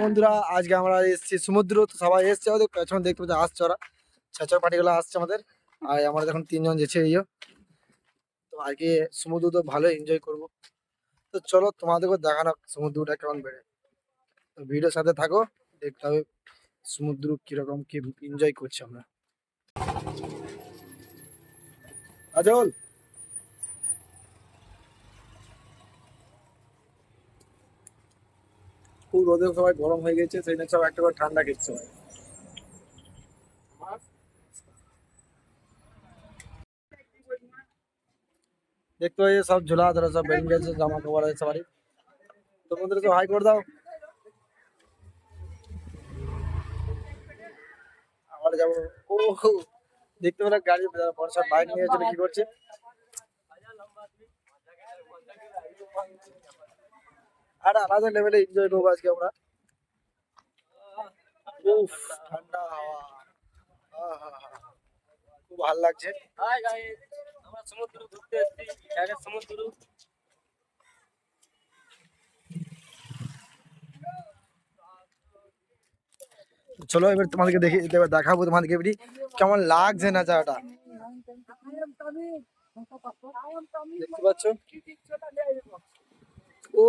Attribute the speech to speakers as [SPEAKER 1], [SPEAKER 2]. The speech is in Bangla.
[SPEAKER 1] বন্ধুরা আজকে আমরা এসেছি সমুদ্র, তো সবাই এসছে, ওদের পেছনে দেখতে পাচ্ছি আসছে ওরা, ছেচর পার্টিগুলো আসছে আমাদের। আর আমরা এখন তিনজন যেছে তো আজকে সমুদ্র তো ভালো এনজয় করব। তো চলো তোমাদেরকে দেখানো সমুদ্রটা কেমন বেড়ে। তো ভিডিওর সাথে থাকো, দেখতে হবে সমুদ্র কিরকম কি এনজয় করছি আমরা। আজল খুব রোদে সবাই গরম হয়ে গেছে, সেই জন্য সব একটা করে ঠান্ডা খেচ্ছে সবাই। দেখতে পাই সব ঝোলা ধরা সব বেরিয়ে গেছে, জামা কাপড় আছে সবারই। তো বন্ধুরা সব হাই করে দাও। আমরা যাবো। ও দেখতে পেলাম গাড়ি বর্ষার বাইক নিয়ে চলে কি করছে। আর আলাদা লেভেলে এনজয় করবো আজকে আমরা। উফ, ঠান্ডা হাওয়া, আহা, খুব ভালো লাগছে।
[SPEAKER 2] হাই গাইস, আমরা সমুদ্র ঘুরতে এসেছি। এখানে সমুদ্র
[SPEAKER 1] চলো এবার তোমাদেরকে এবার দেখাবো তোমাদেরকে এবারে কেমন লাগছে না জায়গাটা। দেখতে পাচ্ছ? ও